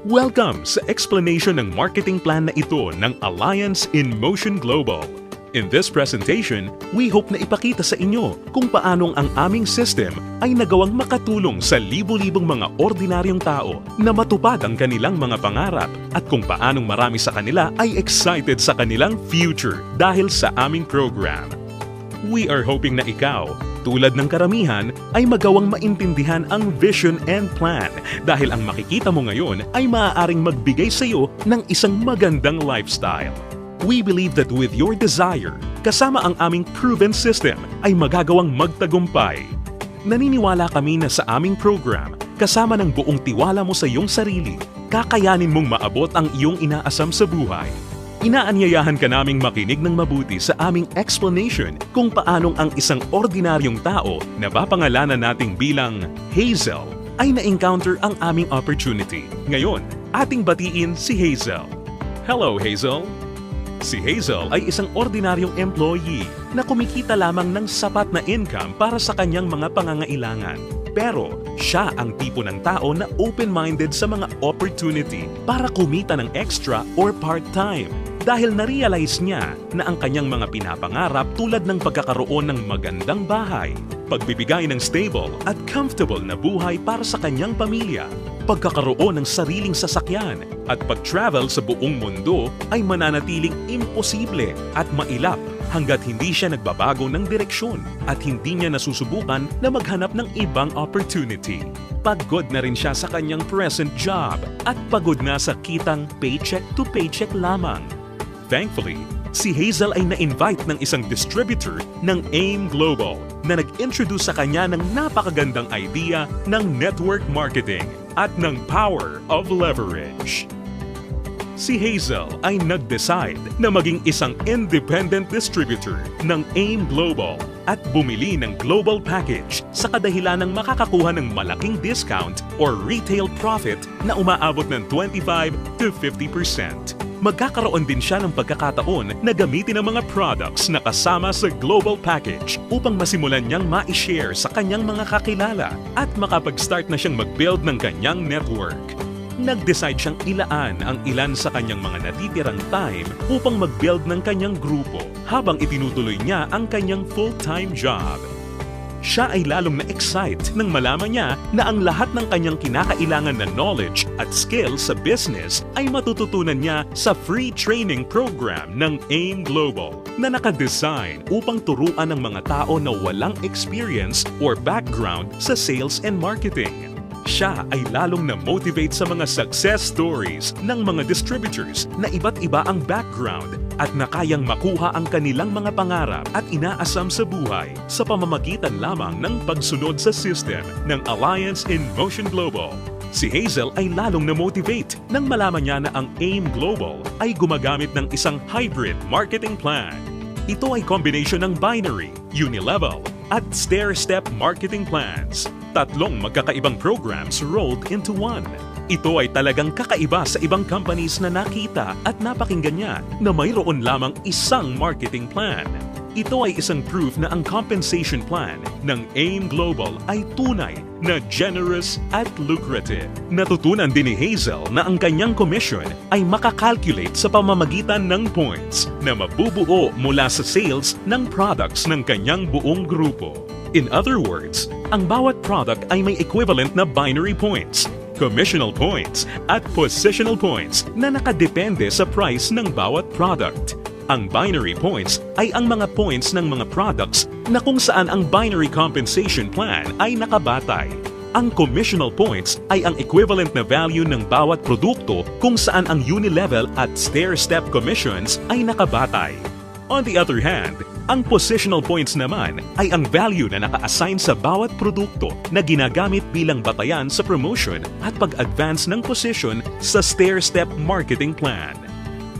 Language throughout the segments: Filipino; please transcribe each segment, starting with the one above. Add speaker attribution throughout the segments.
Speaker 1: Welcome sa explanation ng marketing plan na ito ng Alliance in Motion Global. In this presentation, we hope na ipakita sa inyo kung paanong ang aming system ay nagawang makatulong sa libo-libong mga ordinaryong tao na matupad ang kanilang mga pangarap at kung paanong marami sa kanila ay excited sa kanilang future dahil sa aming program. We are hoping na ikaw, tulad ng karamihan, ay magawang maintindihan ang vision and plan dahil ang makikita mo ngayon ay maaaring magbigay sa iyo ng isang magandang lifestyle. We believe that with your desire, kasama ang aming proven system ay magagawang magtagumpay. Naniniwala kami na sa aming program, kasama ng buong tiwala mo sa iyong sarili, kakayanin mong maabot ang iyong inaasam sa buhay. Inaanyayahan ka naming makinig ng mabuti sa aming explanation kung paanong ang isang ordinaryong tao na papangalanan nating bilang Hazel ay na-encounter ang aming opportunity. Ngayon, ating batiin si Hazel. Hello, Hazel! Si Hazel ay isang ordinaryong employee na kumikita lamang ng sapat na income para sa kanyang mga pangangailangan. Pero siya ang tipo ng tao na open-minded sa mga opportunity para kumita ng extra or part-time dahil na-realize niya na ang kanyang mga pinapangarap tulad ng pagkakaroon ng magandang bahay, pagbibigay ng stable at comfortable na buhay para sa kanyang pamilya, pagkakaroon ng sariling sasakyan at pag-travel sa buong mundo ay mananatiling imposible at mailap hanggat hindi siya nagbabago ng direksyon at hindi niya nasusubukan na maghanap ng ibang opportunity. Pagod na rin siya sa kanyang present job at pagod na sa kitang paycheck to paycheck lamang. Thankfully, si Hazel ay na-invite ng isang distributor ng AIM Global na nag-introduce sa kanya ng napakagandang idea ng network marketing at ng power of leverage. Si Hazel ay nag-decide na maging isang independent distributor ng AIM Global at bumili ng global package sa kadahilan ng makakakuha ng malaking discount or retail profit na umaabot ng 25 to 50%. Magkakaroon din siya ng pagkakataon na gamitin ang mga products na kasama sa global package upang masimulan niyang ma-share sa kanyang mga kakilala at makapag-start na siyang mag-build ng kanyang network. Nag-decide siyang ilaan ang ilan sa kanyang mga natitirang time upang mag-build ng kanyang grupo habang itinutuloy niya ang kanyang full-time job. Siya ay lalong na-excite nang malaman niya na ang lahat ng kanyang kinakailangan na knowledge at skills sa business ay matututunan niya sa free training program ng AIM Global na nakadesign upang turuan ng mga tao na walang experience or background sa sales and marketing. Siya ay lalong na-motivate sa mga success stories ng mga distributors na iba't iba ang background at na kayang makuha ang kanilang mga pangarap at inaasam sa buhay sa pamamagitan lamang ng pagsunod sa system ng Alliance in Motion Global. Si Hazel ay lalong na-motivate nang malaman niya na ang AIM Global ay gumagamit ng isang hybrid marketing plan. Ito ay combination ng binary, unilevel, at stair-step marketing plans. Tatlong magkakaibang programs rolled into one. Ito ay talagang kakaiba sa ibang companies na nakita at napakinggan niya na mayroon lamang isang marketing plan. Ito ay isang proof na ang compensation plan ng AIM Global ay tunay na generous at lucrative. Natutunan din ni Hazel na ang kanyang commission ay makakalculate sa pamamagitan ng points na mabubuo mula sa sales ng products ng kanyang buong grupo. In other words, ang bawat product ay may equivalent na binary points, commissional points, at positional points na nakadepende sa price ng bawat product. Ang binary points ay ang mga points ng mga products na kung saan ang binary compensation plan ay nakabatay. Ang commissional points ay ang equivalent na value ng bawat produkto kung saan ang unilevel at stair-step commissions ay nakabatay. On the other hand, ang positional points naman ay ang value na naka-assign sa bawat produkto na ginagamit bilang batayan sa promotion at pag-advance ng position sa stair-step marketing plan.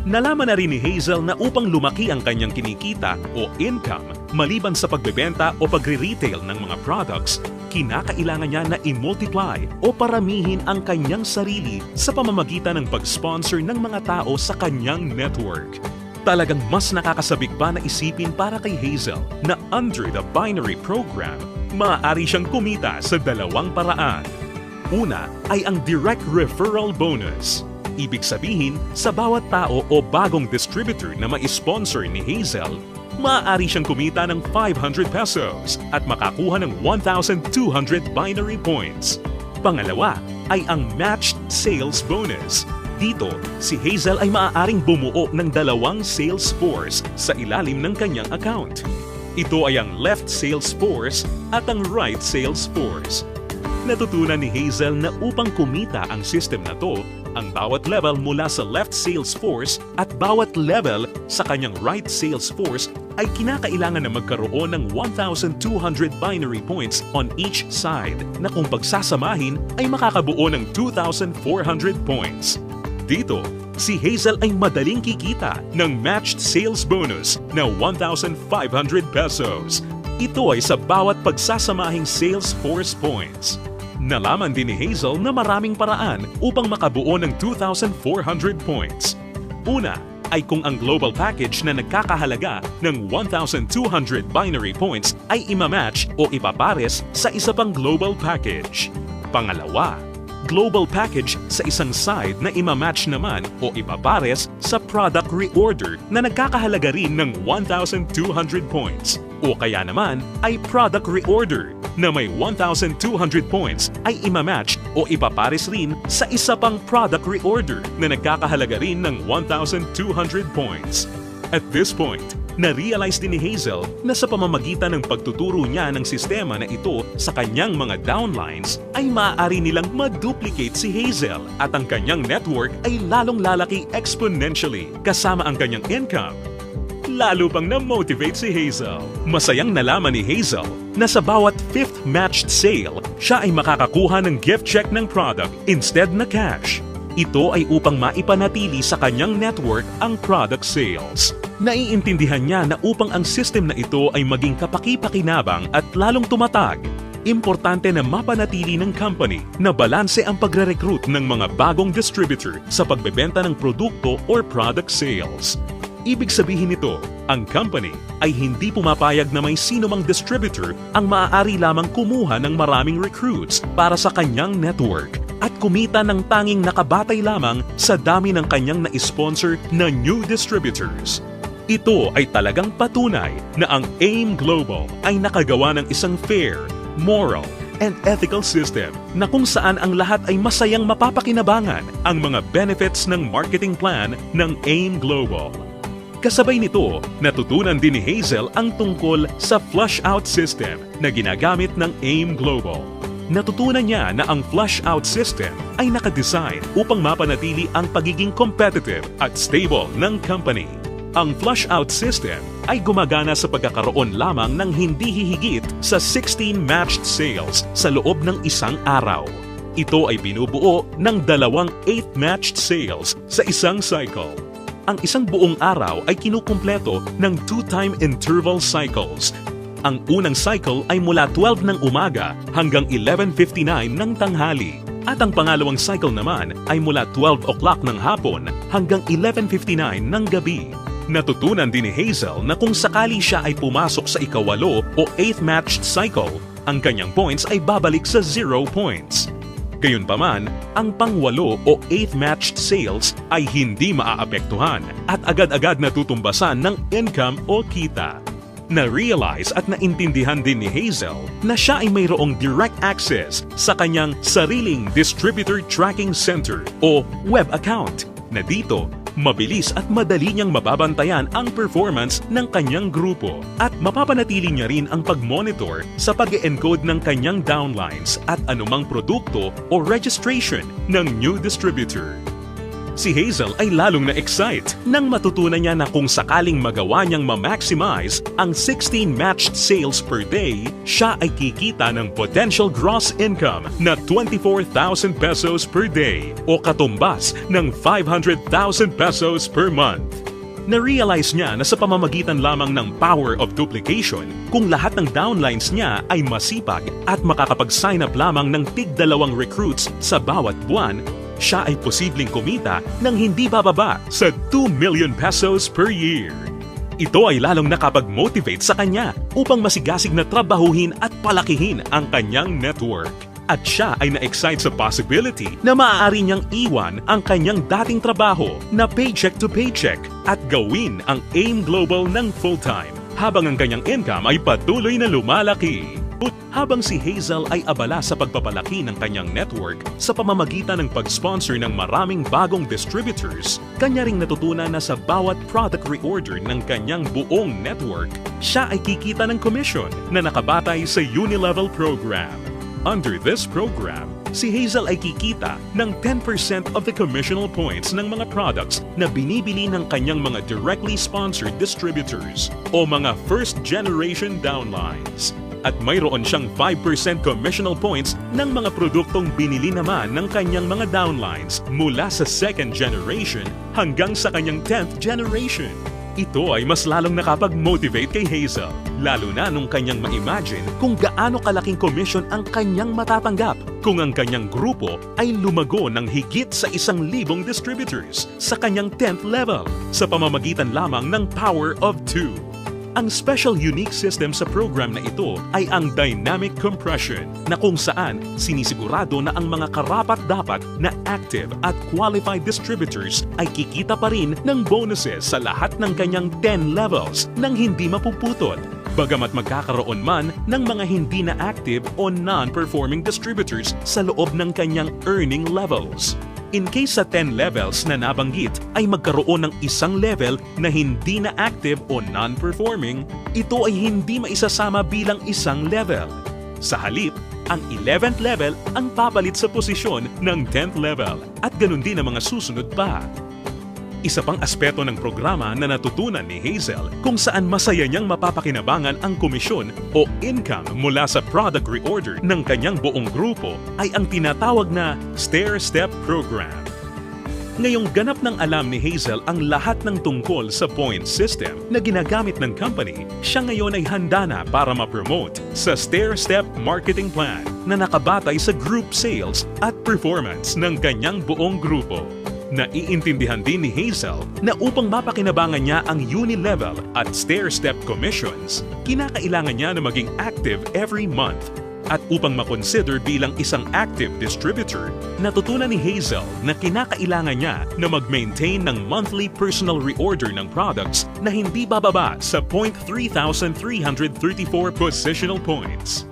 Speaker 1: Nalaman na rin ni Hazel na upang lumaki ang kanyang kinikita o income maliban sa pagbebenta o pagre-retail ng mga products, kinakailangan niya na i-multiply o paramihin ang kanyang sarili sa pamamagitan ng pag-sponsor ng mga tao sa kanyang network. Talagang mas nakakasabik pa na isipin para kay Hazel na under the binary program, maaari siyang kumita sa dalawang paraan. Una ay ang direct referral bonus. Ibig sabihin, sa bawat tao o bagong distributor na ma-sponsor ni Hazel, maaari siyang kumita ng 500 pesos at makakuha ng 1,200 binary points. Pangalawa ay ang matched sales bonus. Dito, si Hazel ay maaaring bumuo ng 2 sales force sa ilalim ng kanyang account. Ito ay ang left sales force at ang right sales force. Natutunan ni Hazel na upang kumita ang system na to, ang bawat level mula sa left sales force at bawat level sa kanyang right sales force ay kinakailangan na magkaroon ng 1,200 binary points on each side na kung pagsasamahin ay makakabuo ng 2,400 points. Dito, si Hazel ay madaling kikita ng matched sales bonus na 1,500 pesos. Ito ay sa bawat pagsasamahing sales force points. Nalaman din ni Hazel na maraming paraan upang makabuo ng 2,400 points. Una ay kung ang global package na nagkakahalaga ng 1,200 binary points ay imamatch o ipapares sa isa pang global package. Pangalawa, global package sa isang side na imamatch naman o ipapares sa product reorder na nagkakahalaga rin ng 1,200 points. O kaya naman ay product reorder na may 1,200 points ay imamatch o ipapares rin sa isa pang product reorder na nagkakahalaga rin ng 1,200 points. At this point, na-realize din ni Hazel na sa pamamagitan ng pagtuturo niya ng sistema na ito sa kanyang mga downlines ay maaari nilang ma-duplicate si Hazel at ang kanyang network ay lalong lalaki exponentially kasama ang kanyang income. Lalo pang na-motivate si Hazel. Masayang nalaman ni Hazel na sa bawat 5th matched sale, siya ay makakakuha ng gift check ng product instead na cash. Ito ay upang maipanatili sa kanyang network ang product sales. Naiintindihan niya na upang ang system na ito ay maging kapaki-pakinabang at lalong tumatag, importante na mapanatili ng company na balanse ang pagre-recruit ng mga bagong distributor sa pagbebenta ng produkto or product sales. Ibig sabihin nito, ang company ay hindi pumapayag na may sino mang distributor ang maaari lamang kumuha ng maraming recruits para sa kanyang network at kumita ng tanging nakabatay lamang sa dami ng kanyang na-sponsor na new distributors. Ito ay talagang patunay na ang AIM Global ay nakagawa ng isang fair, moral, and ethical system na kung saan ang lahat ay masayang mapapakinabangan ang mga benefits ng marketing plan ng AIM Global. Kasabay nito, natutunan din ni Hazel ang tungkol sa flush-out system na ginagamit ng AIM Global. Natutunan niya na ang flush-out system ay nakadesign upang mapanatili ang pagiging competitive at stable ng company. Ang flush-out system ay gumagana sa pagkakaroon lamang ng hindi hihigit sa 16 matched sales sa loob ng isang araw. Ito ay binubuo ng 2 8 matched sales sa isang cycle. Ang isang buong araw ay kinukumpleto ng 2-time interval cycles. Ang unang cycle ay mula 12 ng umaga hanggang 11:59 ng tanghali. At ang pangalawang cycle naman ay mula 12 o'clock ng hapon hanggang 11:59 ng gabi. Natutunan din ni Hazel na kung sakali siya ay pumasok sa ikawalo o 8th matched cycle, ang kanyang points ay babalik sa 0 points. Gayunpaman, ang pang-8 o 8th matched sales ay hindi maaapektuhan at agad-agad natutumbasan ng income o kita. Na-realize at naintindihan din ni Hazel na siya ay mayroong direct access sa kanyang sariling Distributor Tracking Center o web account na dito mabilis at madali niyang mababantayan ang performance ng kanyang grupo at mapapanatili niya rin ang pag-monitor sa pag-encode ng kanyang downlines at anumang produkto o registration ng new distributor. Si Hazel ay lalong na-excite nang matutunan niya na kung sakaling magawa niyang ma-maximize ang 16 matched sales per day, siya ay kikita ng potential gross income na 24,000 pesos per day o katumbas ng 500,000 pesos per month. Na-realize niya na sa pamamagitan lamang ng power of duplication, kung lahat ng downlines niya ay masipag at makakapag-sign up lamang ng tig-2 recruits sa bawat buwan, siya ay posibleng kumita ng hindi bababa sa 2 million pesos per year. Ito ay lalong nakapag-motivate sa kanya upang masigasig na trabahuhin at palakihin ang kanyang network. At siya ay na-excite sa possibility na maaari niyang iwan ang kanyang dating trabaho na paycheck to paycheck at gawin ang AIM Global ng full-time habang ang kanyang income ay patuloy na lumalaki. Habang si Hazel ay abala sa pagpapalaki ng kanyang network sa pamamagitan ng pag-sponsor ng maraming bagong distributors, kanya ring natutunan na sa bawat product reorder ng kanyang buong network, siya ay kikita ng commission na nakabatay sa Unilevel program. Under this program, si Hazel ay kikita ng 10% of the commissional points ng mga products na binibili ng kanyang mga directly sponsored distributors o mga first-generation downlines. At mayroon siyang 5% commissional points ng mga produktong binili naman ng kanyang mga downlines mula sa second generation hanggang sa kanyang 10th generation. Ito ay mas lalong nakapag-motivate kay Hazel, lalo na nung kanyang ma-imagine kung gaano kalaking commission ang kanyang matatanggap kung ang kanyang grupo ay lumago ng higit sa 1,000 distributors sa kanyang 10th level sa pamamagitan lamang ng Power of 2. Ang special unique system sa program na ito ay ang dynamic compression na kung saan sinisigurado na ang mga karapat-dapat na active at qualified distributors ay kikita pa rin ng bonuses sa lahat ng kanyang 10 levels nang hindi mapuputol. Bagamat magkakaroon man ng mga hindi na active o non-performing distributors sa loob ng kanyang earning levels. In case sa 10 levels na nabanggit ay magkaroon ng isang level na hindi na active o non-performing, ito ay hindi maisasama bilang isang level. Sa halip, ang 11th level ang papalit sa posisyon ng 10th level at ganun din ang mga susunod pa. Isa pang aspeto ng programa na natutunan ni Hazel kung saan masaya niyang mapapakinabangan ang komisyon o income mula sa product reorder ng kanyang buong grupo ay ang tinatawag na stair-step program. Ngayong ganap ng alam ni Hazel ang lahat ng tungkol sa point system na ginagamit ng company, siya ngayon ay handa na para ma-promote sa stair-step marketing plan na nakabatay sa group sales at performance ng kanyang buong grupo. Naiintindihan din ni Hazel na upang mapakinabangan niya ang Unilevel at stair-step commissions, kinakailangan niya na maging active every month. At upang makonsider bilang isang active distributor, natutunan ni Hazel na kinakailangan niya na mag-maintain ng monthly personal reorder ng products na hindi bababa sa 3,334 positional points.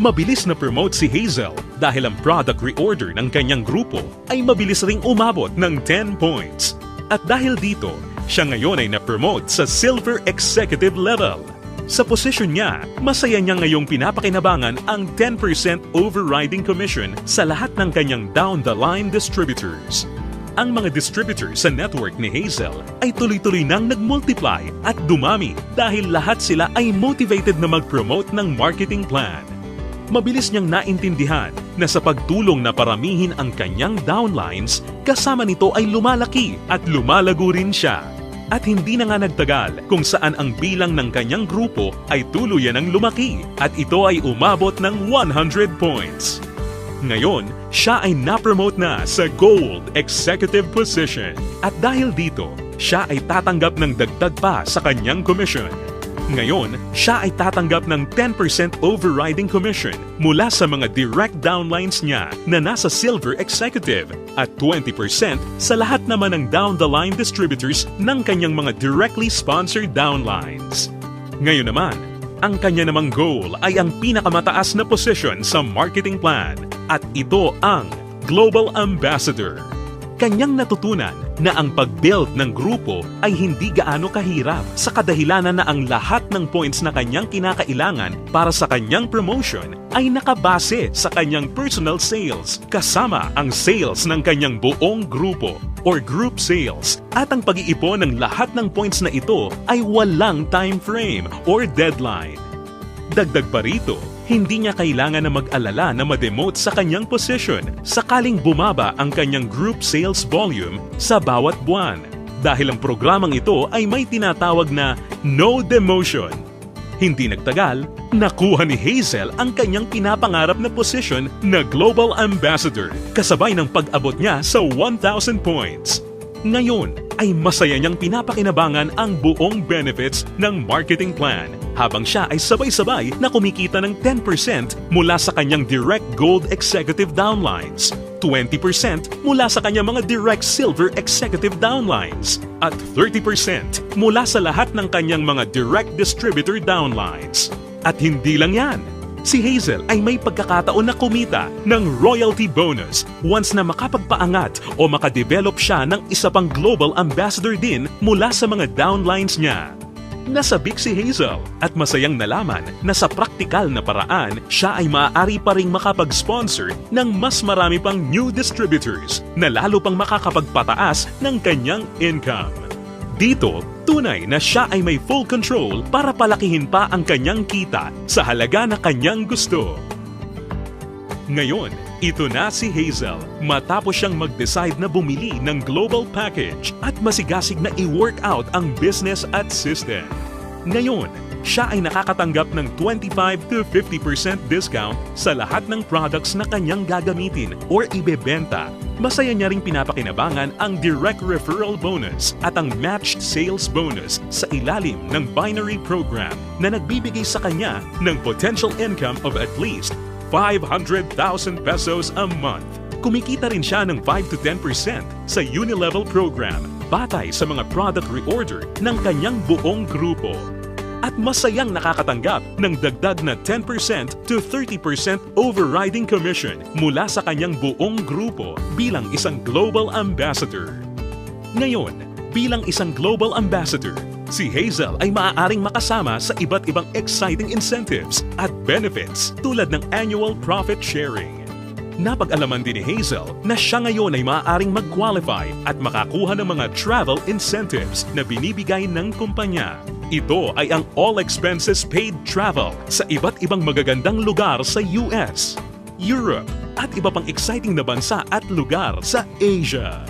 Speaker 1: Mabilis na promote si Hazel dahil ang product reorder ng kanyang grupo ay mabilis ring umabot ng 10 points. At dahil dito, siya ngayon ay na-promote sa Silver Executive level. Sa posisyon niya, masaya niya ngayong pinapakinabangan ang 10% overriding commission sa lahat ng kanyang down-the-line distributors. Ang mga distributors sa network ni Hazel ay tuloy-tuloy nang nag-multiply at dumami dahil lahat sila ay motivated na mag-promote ng marketing plan. Mabilis niyang naintindihan na sa pagtulong na paramihin ang kanyang downlines, kasama nito ay lumalaki at lumalago rin siya. At hindi na nga nagtagal kung saan ang bilang ng kanyang grupo ay tuluyan ang lumaki at ito ay umabot ng 100 points. Ngayon, siya ay na-promote na sa Gold Executive position at dahil dito, siya ay tatanggap ng dagdag pa sa kanyang commission. Ngayon, siya ay tatanggap ng 10% overriding commission mula sa mga direct downlines niya na nasa Silver Executive at 20% sa lahat naman ng down-the-line distributors ng kanyang mga directly sponsored downlines. Ngayon naman, ang kanya namang goal ay ang pinakamataas na position sa marketing plan at ito ang Global Ambassador. Kanyang natutunan na ang pag-build ng grupo ay hindi gaano kahirap sa kadahilanan na ang lahat ng points na kanyang kinakailangan para sa kanyang promotion ay nakabase sa kanyang personal sales kasama ang sales ng kanyang buong grupo or group sales at ang pag-iipon ng lahat ng points na ito ay walang time frame or deadline. Dagdag pa rito, hindi niya kailangan na mag-alala na ma-demote sa kanyang position sakaling bumaba ang kanyang group sales volume sa bawat buwan dahil ang programang ito ay may tinatawag na no demotion. Hindi nagtagal, nakuha ni Hazel ang kanyang pinapangarap na position na Global Ambassador kasabay ng pag-abot niya sa 1,000 points. Ngayon ay masaya niyang pinapakinabangan ang buong benefits ng marketing plan habang siya ay sabay-sabay na kumikita ng 10% mula sa kanyang direct gold executive downlines, 20% mula sa kanyang mga direct silver executive downlines, at 30% mula sa lahat ng kanyang mga direct distributor downlines. At hindi lang yan, si Hazel ay may pagkakataon na kumita ng royalty bonus once na makapagpaangat o makadevelop siya ng isa pang global ambassador din mula sa mga downlines niya. Nasabik si Hazel at masayang nalaman na sa praktikal na paraan, siya ay maaari pa ring makapag-sponsor ng mas marami pang new distributors na lalo pang makakapagpataas ng kanyang income. Dito, tunay na siya ay may full control para palakihin pa ang kanyang kita sa halaga na kanyang gusto. Ngayon, ito na si Hazel matapos siyang mag-decide na bumili ng global package at masigasig na i-work out ang business at system. Ngayon, siya ay nakakatanggap ng 25 to 50% discount sa lahat ng products na kanyang gagamitin or ibebenta. Masaya niya ring pinapakinabangan ang direct referral bonus at ang matched sales bonus sa ilalim ng binary program na nagbibigay sa kanya ng potential income of at least 500,000 pesos a month. Kumikita rin siya ng 5 to 10% sa Unilevel program batay sa mga product reorder ng kanyang buong grupo. At masayang nakakatanggap ng dagdag na 10% to 30% overriding commission mula sa kanyang buong grupo bilang isang global ambassador. Ngayon, bilang isang global ambassador, si Hazel ay maaaring makasama sa iba't ibang exciting incentives at benefits tulad ng annual profit sharing. Napag-alaman din ni Hazel na siya ngayon ay maaaring mag-qualify at makakuha ng mga travel incentives na binibigay ng kumpanya. Ito ay ang all expenses paid travel sa iba't ibang magagandang lugar sa US, Europe at iba pang exciting na bansa at lugar sa Asia.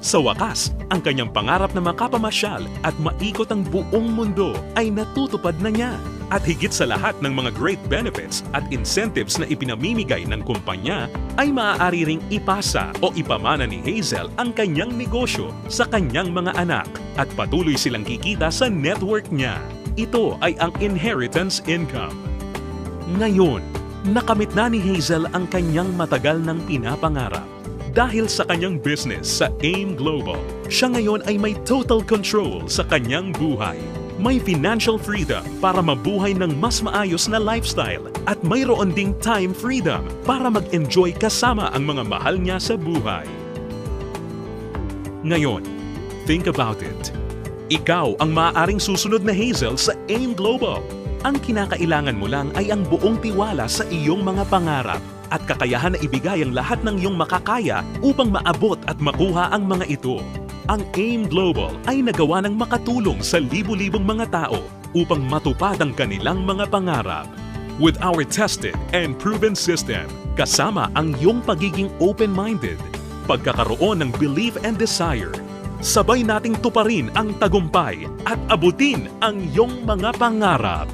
Speaker 1: Sa wakas, ang kanyang pangarap na makapamasyal at maikot ang buong mundo ay natutupad na niya. At higit sa lahat ng mga great benefits at incentives na ipinamimigay ng kumpanya, ay maaari ring ipasa o ipamana ni Hazel ang kanyang negosyo sa kanyang mga anak at patuloy silang kikita sa network niya. Ito ay ang inheritance income. Ngayon, nakamit na ni Hazel ang kanyang matagal ng pinapangarap. Dahil sa kanyang business sa AIM Global, siya ngayon ay may total control sa kanyang buhay. May financial freedom para mabuhay ng mas maayos na lifestyle at mayroon ding time freedom para mag-enjoy kasama ang mga mahal niya sa buhay. Ngayon, think about it. Ikaw ang maaaring susunod na Hazel sa AIM Global. Ang kinakailangan mo lang ay ang buong tiwala sa iyong mga pangarap at kakayahan na ibigay ang lahat ng iyong makakaya upang maabot at makuha ang mga ito. Ang AIM Global ay nagawa ng makatulong sa libu-libong mga tao upang matupad ang kanilang mga pangarap. With our tested and proven system, kasama ang iyong pagiging open-minded, pagkakaroon ng belief and desire, sabay nating tuparin ang tagumpay at abutin ang iyong mga pangarap.